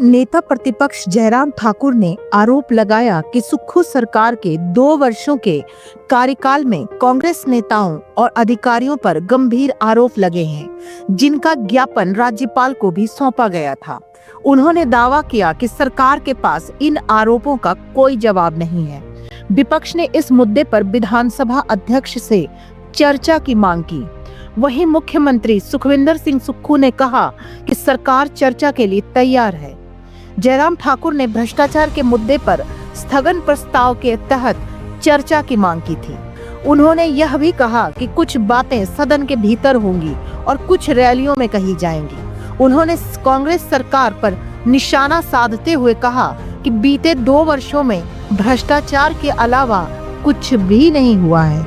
नेता प्रतिपक्ष जयराम ठाकुर ने आरोप लगाया कि सुक्खू सरकार के 2 वर्षों के कार्यकाल में कांग्रेस नेताओं और अधिकारियों पर गंभीर आरोप लगे हैं, जिनका ज्ञापन राज्यपाल को भी सौंपा गया था। उन्होंने दावा किया कि सरकार के पास इन आरोपों का कोई जवाब नहीं है। विपक्ष ने इस मुद्दे पर विधानसभा अध्यक्ष से चर्चा की मांग की। वहीं मुख्यमंत्री सुखविंदर सिंह सुक्खू ने कहा कि सरकार चर्चा के लिए तैयार है। जयराम ठाकुर ने भ्रष्टाचार के मुद्दे पर स्थगन प्रस्ताव के तहत चर्चा की मांग की थी। उन्होंने यह भी कहा कि कुछ बातें सदन के भीतर होंगी और कुछ रैलियों में कही जाएंगी। उन्होंने कांग्रेस सरकार पर निशाना साधते हुए कहा कि बीते 2 वर्षों में भ्रष्टाचार के अलावा कुछ भी नहीं हुआ है।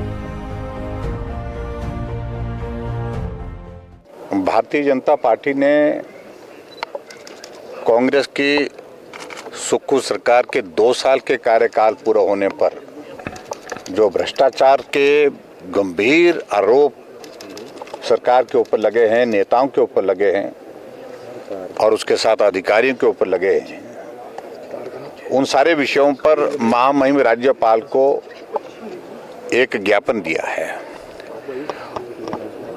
भारतीय जनता पार्टी ने कांग्रेस की सुक्खू सरकार के 2 साल के कार्यकाल पूरा होने पर जो भ्रष्टाचार के गंभीर आरोप सरकार के ऊपर लगे हैं, नेताओं के ऊपर लगे हैं और उसके साथ अधिकारियों के ऊपर लगे हैं, उन सारे विषयों पर महामहिम राज्यपाल को एक ज्ञापन दिया है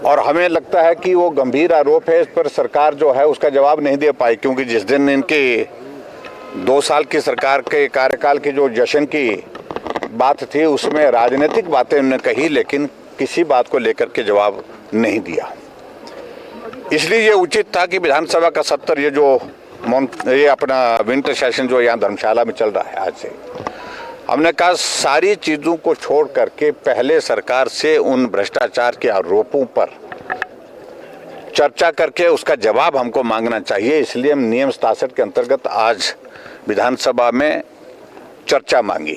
और हमें लगता है कि वो गंभीर आरोप है। इस पर सरकार जो है उसका जवाब नहीं दे पाई, क्योंकि जिस दिन इनके 2 साल की सरकार के कार्यकाल की जो जश्न की बात थी उसमें राजनीतिक बातें उन्होंने कही, लेकिन किसी बात को लेकर के जवाब नहीं दिया। इसलिए ये उचित था कि विधानसभा का सत्र ये अपना विंटर सेशन जो यहाँ धर्मशाला में चल रहा है आज से, हमने कहा सारी चीज़ों को छोड़ करके पहले सरकार से उन भ्रष्टाचार के आरोपों पर चर्चा करके उसका जवाब हमको मांगना चाहिए। इसलिए हम नियम 67 के अंतर्गत आज विधानसभा में चर्चा मांगी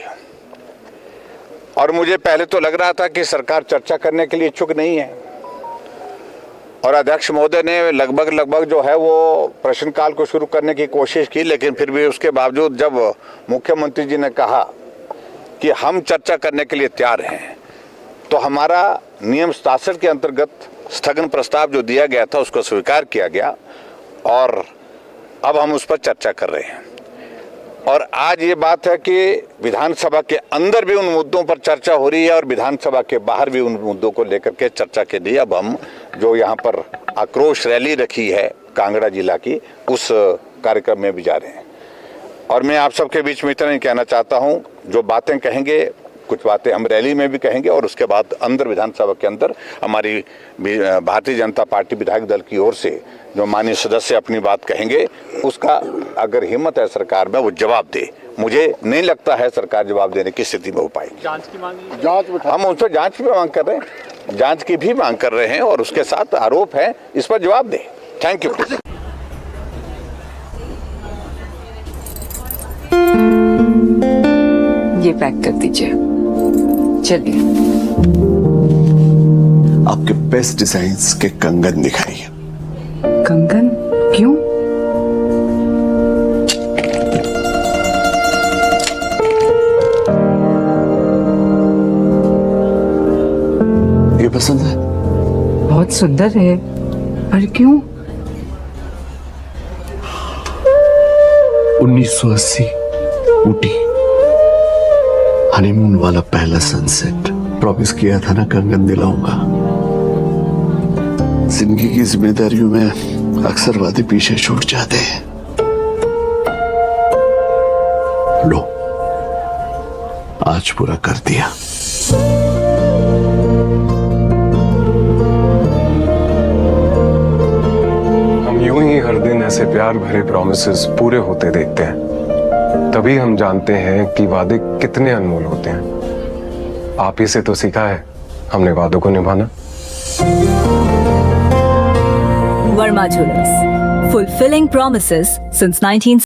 और मुझे पहले तो लग रहा था कि सरकार चर्चा करने के लिए इच्छुक नहीं है और अध्यक्ष महोदय ने लगभग जो है वो प्रश्नकाल को शुरू करने की कोशिश की, लेकिन फिर भी उसके बावजूद जब मुख्यमंत्री जी ने कहा कि हम चर्चा करने के लिए तैयार हैं, तो हमारा नियम 67 के अंतर्गत स्थगन प्रस्ताव जो दिया गया था उसको स्वीकार किया गया और अब हम उस पर चर्चा कर रहे हैं। और आज ये बात है कि विधानसभा के अंदर भी उन मुद्दों पर चर्चा हो रही है और विधानसभा के बाहर भी उन मुद्दों को लेकर के चर्चा के लिए अब हम जो यहाँ पर आक्रोश रैली रखी है कांगड़ा जिला की, उस कार्यक्रम में भी जा रहे हैं। और मैं आप सबके बीच में इतना ही कहना चाहता हूं, जो बातें कहेंगे कुछ बातें हम रैली में भी कहेंगे और उसके बाद अंदर विधानसभा के अंदर हमारी भारतीय जनता पार्टी विधायक दल की ओर से जो माननीय सदस्य अपनी बात कहेंगे उसका अगर हिम्मत है सरकार में वो जवाब दे। मुझे नहीं लगता है सरकार जवाब देने की स्थिति में हो पाएगी। जांच की मांग, हम उनसे जांच की मांग कर रहे हैं, जांच की भी मांग कर रहे हैं और उसके साथ आरोप है, इस पर जवाब दे। Thank you. ये पैक कर दीजिए, चलिए। आपके बेस्ट डिजाइन्स के कंगन दिखाइए। कंगन क्यों? ये पसंद है? बहुत सुंदर है, पर क्यों? 1980 ऊटी हनीमून वाला पहला सनसेट। प्रॉमिस किया था ना कंगन दिलाऊंगा। जिंदगी की जिम्मेदारियों में अक्सर वादे पीछे छूट जाते हैं। लो, आज पूरा कर दिया। हम यूं ही हर दिन ऐसे प्यार भरे प्रॉमिसेस पूरे होते देखते हैं, तभी हम जानते हैं कि वादे कितने अनमोल होते हैं। आप ही से तो सीखा है हमने वादों को निभाना। Verma Jewelers, fulfilling promises since 19